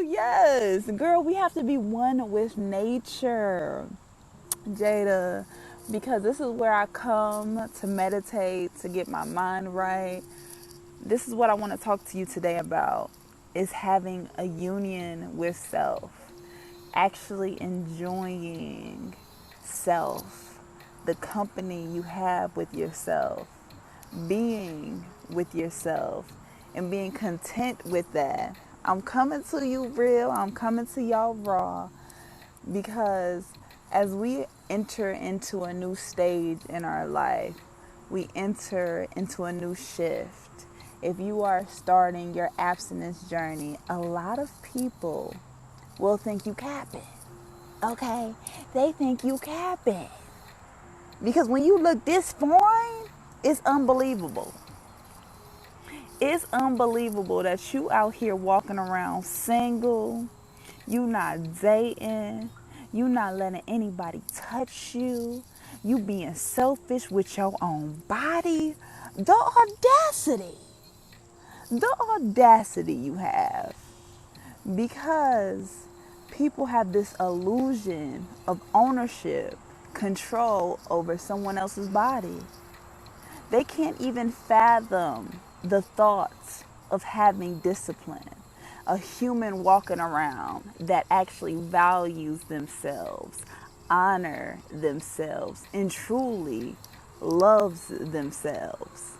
Yes, girl, we have to be one with nature, Jada, because this is where I come to meditate, to get my mind right. This is what I want to talk to you today about is having a union with self, actually enjoying self, the company you have with yourself, being with yourself, and being content with that. I'm coming to you real, I'm coming to y'all raw, because as we enter into a new stage in our life, we enter into a new shift. If you are starting your abstinence journey, a lot of people will think you capping. Okay? They think you capping. Because when you look this foreign, it's unbelievable. It's unbelievable that you out here walking around single, you not dating, you not letting anybody touch you, you being selfish with your own body. The audacity you have, because people have this illusion of ownership, control over someone else's body. They can't even fathom the thoughts of having discipline. A human walking around that actually values themselves, honor themselves, and truly loves themselves.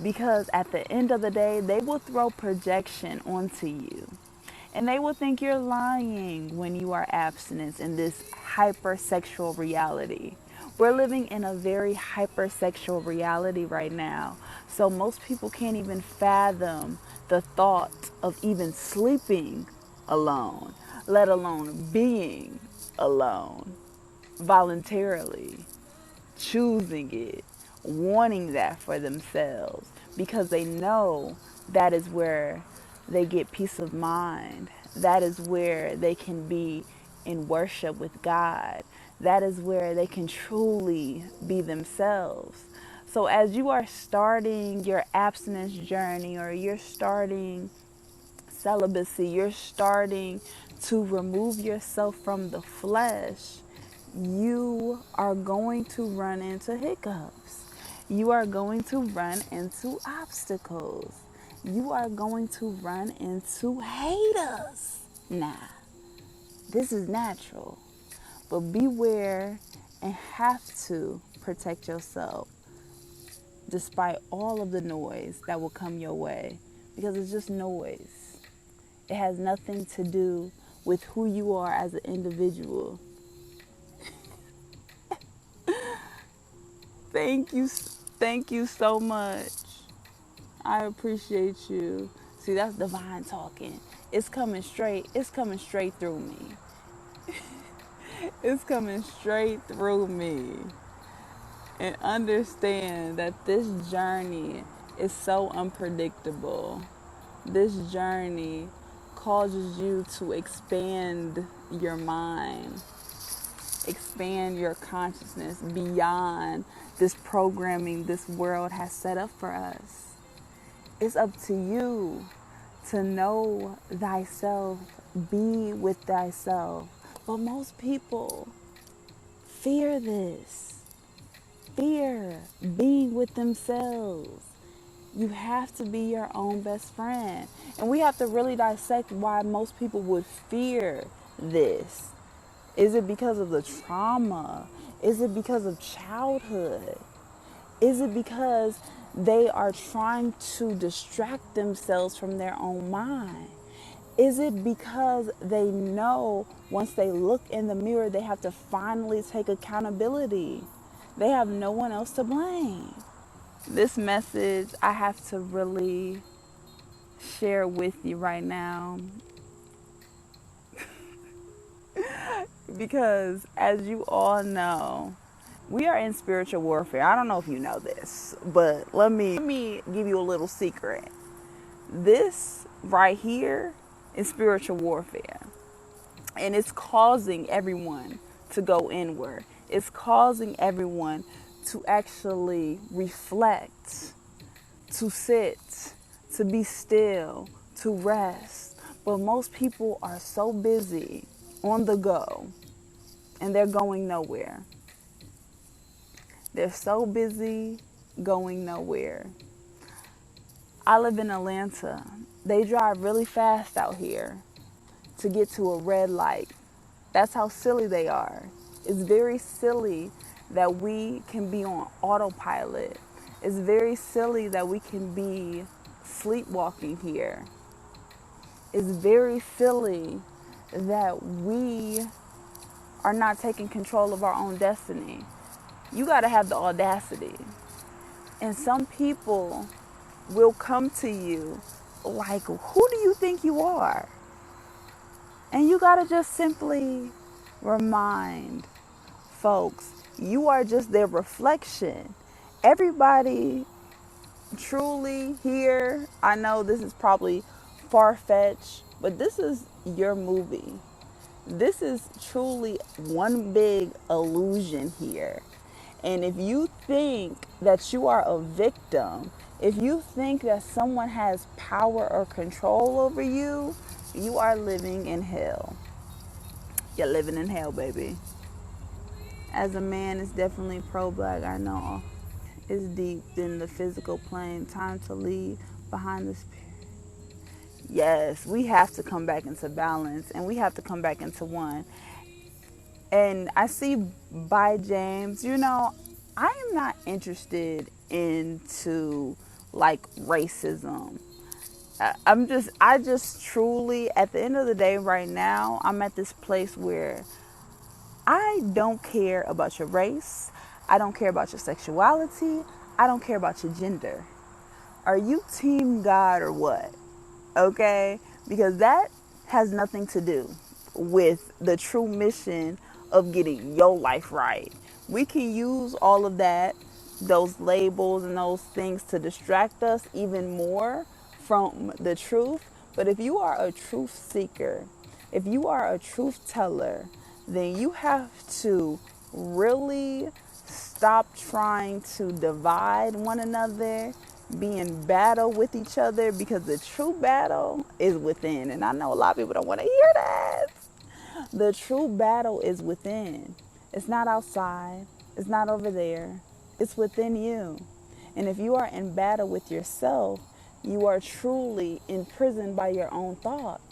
Because at the end of the day, they will throw projection onto you. And they will think you're lying when you are abstinent in this hypersexual reality. We're living in a very hypersexual reality right now. So most people can't even fathom the thought of even sleeping alone, let alone being alone voluntarily, choosing it, wanting that for themselves, because they know that is where they get peace of mind. That is where they can be in worship with God. That is where they can truly be themselves. So as you are starting your abstinence journey, or you're starting celibacy, you're starting to remove yourself from the flesh, you are going to run into hiccups. You are going to run into obstacles. You are going to run into haters. Nah, this is natural. But beware and have to protect yourself despite all of the noise that will come your way, because it's just noise. It has nothing to do with who you are as an individual. Thank you so much. I appreciate you. See, that's divine talking. It's coming straight through me. It's coming straight through me. And understand that this journey is so unpredictable. This journey causes you to expand your mind, expand your consciousness beyond this programming this world has set up for us. It's up to you to know thyself, be with thyself. But most people fear this. Fear being with themselves. You have to be your own best friend. And we have to really dissect why most people would fear this. Is it because of the trauma? Is it because of childhood? Is it because they are trying to distract themselves from their own mind? Is it because they know once they look in the mirror, they have to finally take accountability? They have no one else to blame. This message I have to really share with you right now, because as you all know, we are in spiritual warfare. I don't know if you know this, but let me give you a little secret. This right here is spiritual warfare. And it's causing everyone to go inward. It's causing everyone to actually reflect, to sit, to be still, to rest. But most people are so busy on the go and they're going nowhere. They're so busy going nowhere. I live in Atlanta. They drive really fast out here to get to a red light. That's how silly they are. It's very silly that we can be on autopilot. It's very silly that we can be sleepwalking here. It's very silly that we are not taking control of our own destiny. You got to have the audacity. And some people will come to you like, who do you think you are? And you got to just simply remind folks, you are just their reflection. Everybody truly here, I know this is probably far-fetched, but this is your movie. This is truly one big illusion here. And if you think that you are a victim, if you think that someone has power or control over you, you are living in hell. You're living in hell, baby. As a man, it's definitely pro-black, I know. It's deep in the physical plane. Time to leave behind the spirit. Yes, we have to come back into balance and we have to come back into one. And I see by James, I am not interested into like racism. I just truly, at the end of the day right now, I'm at this place where I don't care about your race. I don't care about your sexuality. I don't care about your gender. Are you team God or what? Okay? Because that has nothing to do with the true mission of getting your life right. We can use all of that, those labels and those things to distract us even more from the truth. But if you are a truth seeker, if you are a truth teller, then you have to really stop trying to divide one another, be in battle with each other, because the true battle is within. And I know a lot of people don't want to hear that. The true battle is within. It's not outside. It's not over there. It's within you. And if you are in battle with yourself, you are truly imprisoned by your own thoughts.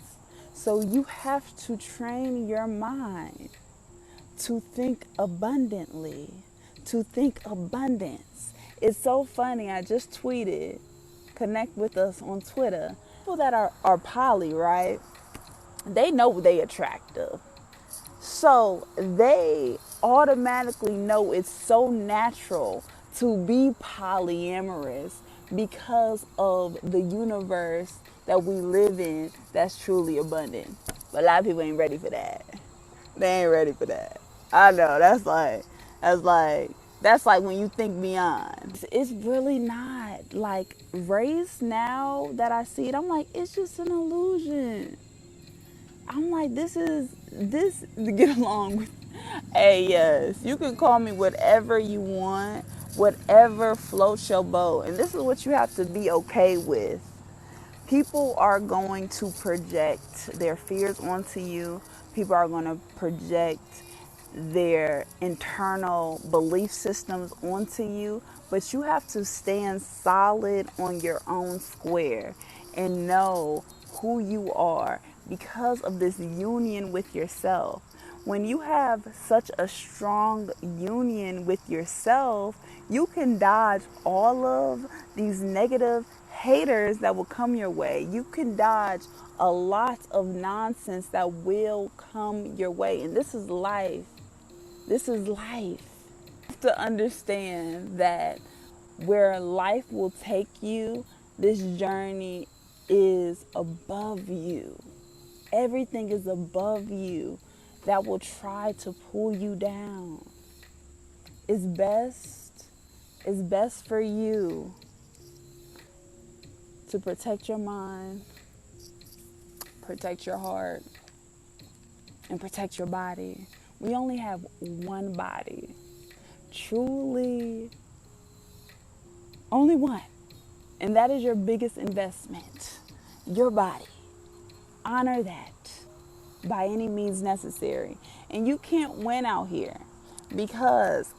So you have to train your mind to think abundantly, to think abundance. It's so funny. I just tweeted, connect with us on Twitter. People that are poly, right? They know they attractive. So they automatically know it's so natural to be polyamorous because of the universe that we live in that's truly abundant. But a lot of people ain't ready for that. They ain't ready for that. I know, that's like when you think beyond. It's really not. Like race, now that I see it, I'm like, it's just an illusion. I'm like, this to get along with. Hey, yes, you can call me whatever you want, whatever floats your boat. And this is what you have to be okay with. People are going to project their fears onto you. People are going to project their internal belief systems onto you. But you have to stand solid on your own square and know who you are because of this union with yourself. When you have such a strong union with yourself, you can dodge all of these negative haters that will come your way. You can dodge a lot of nonsense that will come your way. And this is life. This is life. You have to understand that where life will take you, this journey is above you. Everything is above you that will try to pull you down. It's best for you to protect your mind, protect your heart, and protect your body. We only have one body. Truly, only one. And that is your biggest investment, your body. Honor that by any means necessary. And you can't win out here because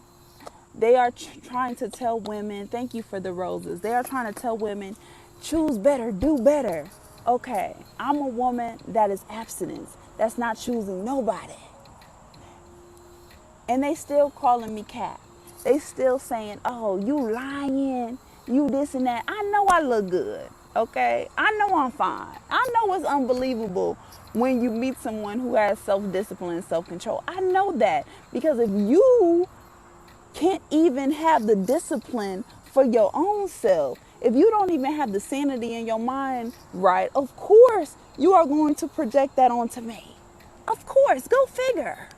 they are trying to tell women, thank you for the roses. They are trying to tell women, choose better, do better. Okay, I'm a woman that is abstinence. That's not choosing nobody. And they still calling me cat. They still saying, oh, you lying, you this and that. I know I look good, okay? I know I'm fine. I know it's unbelievable when you meet someone who has self-discipline and self-control. I know that because if you can't even have the discipline for your own self, if you don't even have the sanity in your mind right, of course you are going to project that onto me. Of course, go figure.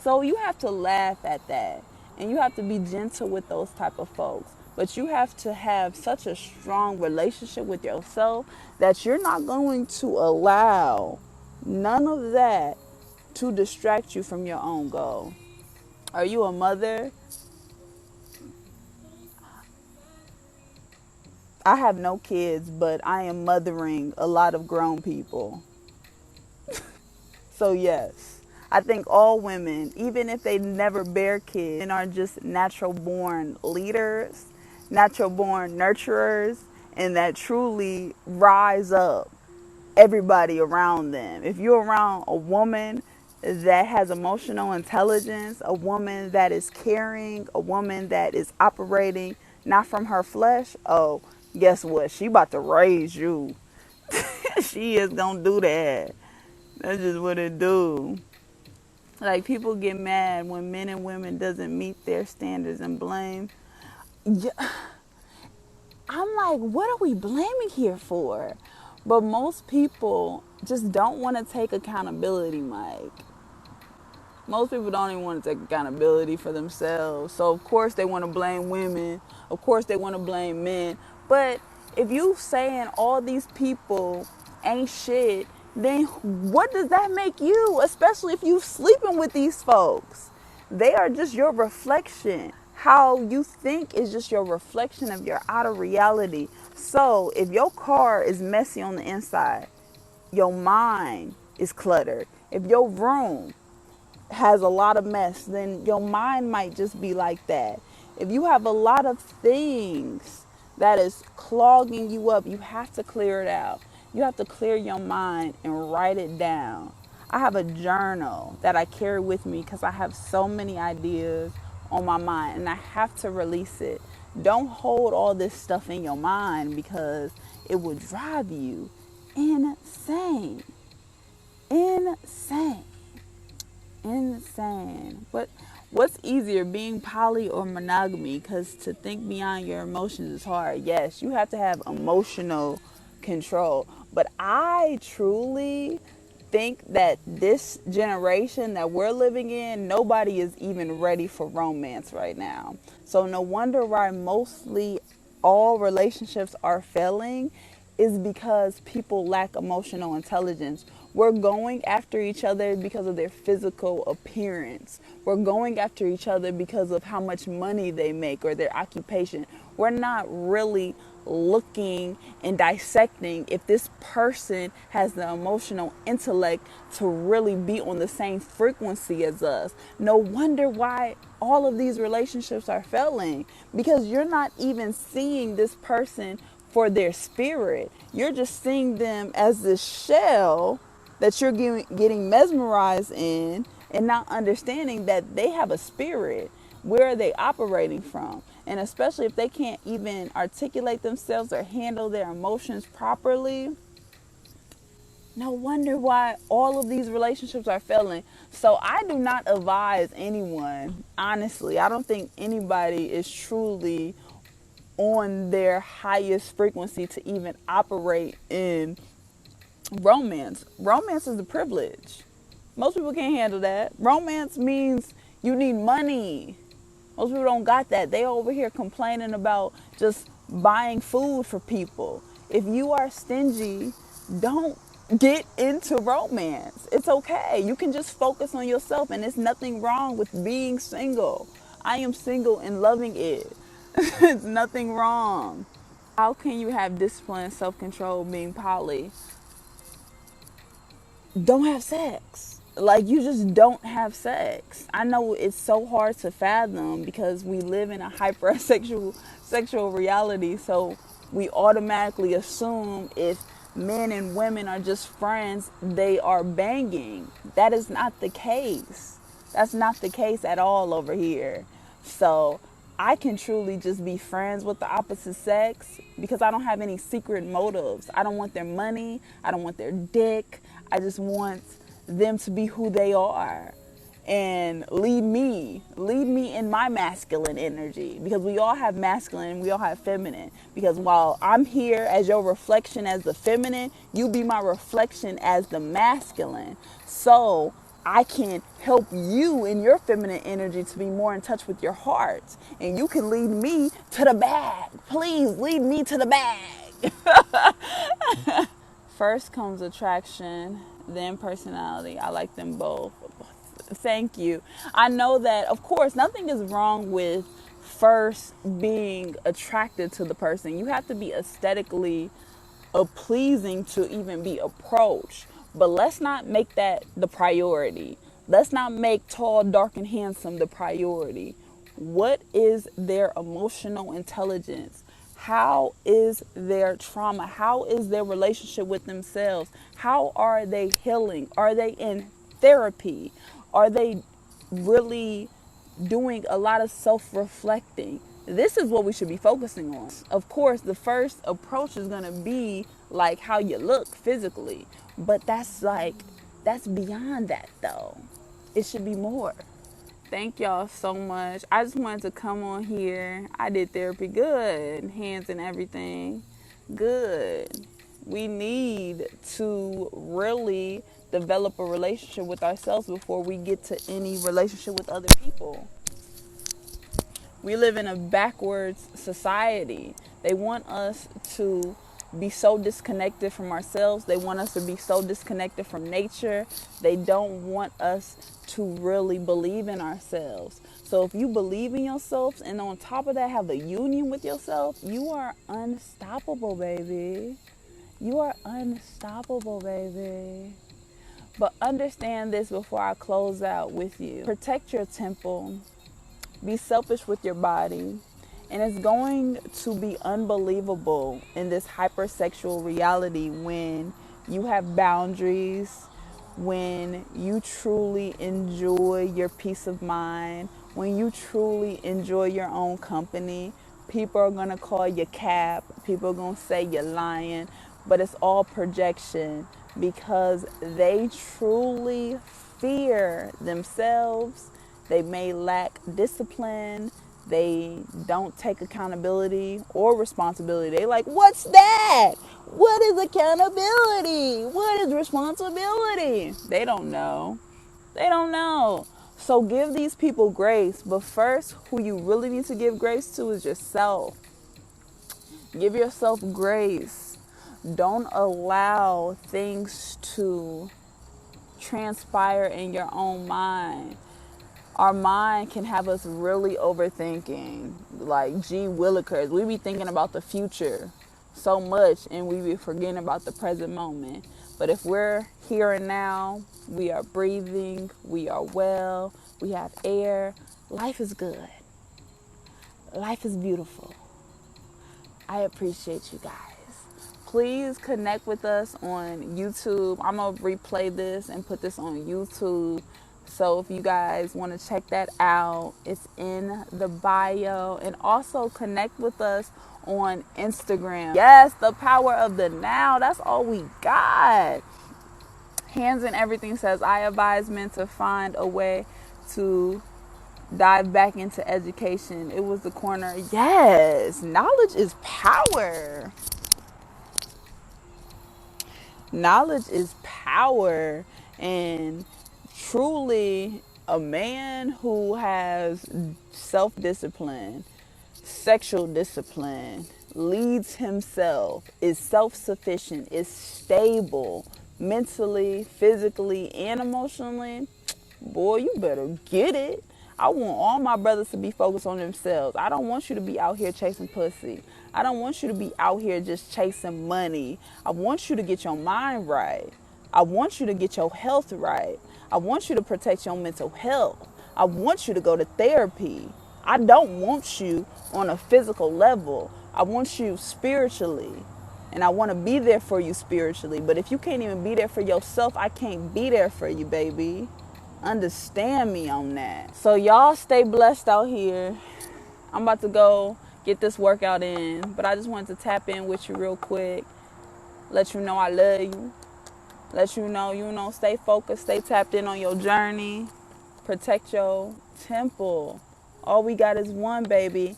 So you have to laugh at that and you have to be gentle with those type of folks. But you have to have such a strong relationship with yourself that you're not going to allow none of that to distract you from your own goal. Are you a mother? I have no kids, but I am mothering a lot of grown people. So yes, I think all women, even if they never bear kids, are just natural born leaders, natural born nurturers, and that truly rise up everybody around them. If you're around a woman that has emotional intelligence, a woman that is caring, a woman that is operating not from her flesh, oh, guess what? She about to raise you. She is gonna do that. That's just what it do. Like people get mad when men and women doesn't meet their standards and blame. Yeah, I'm like, what are we blaming here for? But most people just don't want to take accountability, Mike. Most people don't even want to take accountability for themselves. So of course they want to blame women. Of course they want to blame men. But if you saying all these people ain't shit, then what does that make you? Especially if you sleeping with these folks. They are just your reflection. How you think is just your reflection of your outer reality. So if your car is messy on the inside, your mind is cluttered. If your room has a lot of mess, then your mind might just be like that. If you have a lot of things that is clogging you up, you have to clear it out. You have to clear your mind and write it down. I have a journal that I carry with me because I have so many ideas on my mind and I have to release it. Don't hold all this stuff in your mind because it will drive you insane. Insane. Insane. But what's easier, being poly or monogamy? Because to think beyond your emotions is hard. Yes, you have to have emotional control. But I truly think that this generation that we're living in, nobody is even ready for romance right now. So no wonder why mostly all relationships are failing is because people lack emotional intelligence. We're going after each other because of their physical appearance. We're going after each other because of how much money they make or their occupation. We're not really looking and dissecting if this person has the emotional intellect to really be on the same frequency as us. No wonder why all of these relationships are failing because you're not even seeing this person for their spirit. You're just seeing them as this shell that you're getting mesmerized in and not understanding that they have a spirit. Where are they operating from? And especially if they can't even articulate themselves or handle their emotions properly, no wonder why all of these relationships are failing. So I do not advise anyone, honestly, I don't think anybody is truly on their highest frequency to even operate in romance. Romance is a privilege. Most people can't handle that. Romance means you need money. Most people don't got that. They over here complaining about just buying food for people. If you are stingy, don't get into romance. It's okay. You can just focus on yourself and there's nothing wrong with being single. I am single and loving it. There's nothing wrong. How can you have discipline and self-control being poly? don't have sex. Like, you just don't have sex. I know it's so hard to fathom because we live in a hypersexual sexual reality. So we automatically assume if men and women are just friends, they are banging. That is not the case. That's not the case at all over here. So I can truly just be friends with the opposite sex because I don't have any secret motives. I don't want their money. I don't want their dick. I just want them to be who they are and lead me in my masculine energy, because we all have masculine and we all have feminine. Because while I'm here as your reflection as the feminine, you be my reflection as the masculine. So I can help you in your feminine energy to be more in touch with your heart, and you can lead me to the bag. Please lead me to the bag. First comes attraction, then personality. I like them both. Thank you. I know that, of course, nothing is wrong with first being attracted to the person. You have to be aesthetically pleasing to even be approached. But let's not make that the priority. Let's not make tall, dark, and handsome the priority. What is their emotional intelligence? How is their trauma? How is their relationship with themselves? How are they healing? Are they in therapy? Are they really doing a lot of self-reflecting? This is what we should be focusing on. Of course, the first approach is going to be like how you look physically, but that's beyond that though. It should be more. Thank y'all so much. I just wanted to come on here. I did therapy good, hands and everything. Good. We need to really develop a relationship with ourselves before we get to any relationship with other people. We live in a backwards society. They want us to be so disconnected from ourselves. They want us to be so disconnected from nature. They don't want us to really believe in ourselves. So if you believe in yourself and on top of that have a union with yourself, you are unstoppable, baby. You are unstoppable, baby. But understand this before I close out with you. Protect your temple. Be selfish with your body. And it's going to be unbelievable in this hypersexual reality when you have boundaries, when you truly enjoy your peace of mind, when you truly enjoy your own company. People are going to call you cap. People are going to say you're lying. But it's all projection because they truly fear themselves. They may lack discipline. They don't take accountability or responsibility. They like, what's that? What is accountability? What is responsibility? They don't know. They don't know. So give these people grace. But first, who you really need to give grace to is yourself. Give yourself grace. Don't allow things to transpire in your own mind. Our mind can have us really overthinking, like gee willikers. We be thinking about the future so much and we be forgetting about the present moment. But if we're here and now, we are breathing, we are well, we have air, life is good. Life is beautiful. I appreciate you guys. Please connect with us on YouTube. I'm going to replay this and put this on YouTube. So if you guys want to check that out, it's in the bio. And also connect with us on Instagram. Yes, the power of the now. That's all we got. Hands and Everything says, I advise men to find a way to dive back into education. It was the corner. Yes, knowledge is power. Knowledge is power. And truly, a man who has self-discipline, sexual discipline, leads himself, is self-sufficient, is stable mentally, physically, and emotionally, boy, you better get it. I want all my brothers to be focused on themselves. I don't want you to be out here chasing pussy. I don't want you to be out here just chasing money. I want you to get your mind right. I want you to get your health right. I want you to protect your mental health. I want you to go to therapy. I don't want you on a physical level. I want you spiritually. And I want to be there for you spiritually. But if you can't even be there for yourself, I can't be there for you, baby. Understand me on that. So y'all stay blessed out here. I'm about to go get this workout in. But I just wanted to tap in with you real quick. Let you know I love you. Let you know, stay focused, stay tapped in on your journey. Protect your temple. All we got is one, baby.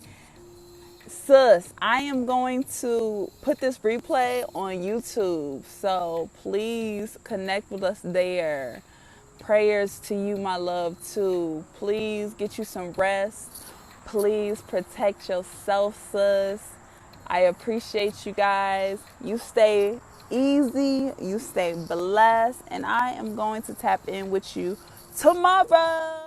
Sis, I am going to put this replay on YouTube, so please connect with us there. Prayers to you, my love, too. Please get you some rest. Please protect yourself, sis. I appreciate you guys. You stay easy, you stay blessed, and I am going to tap in with you tomorrow.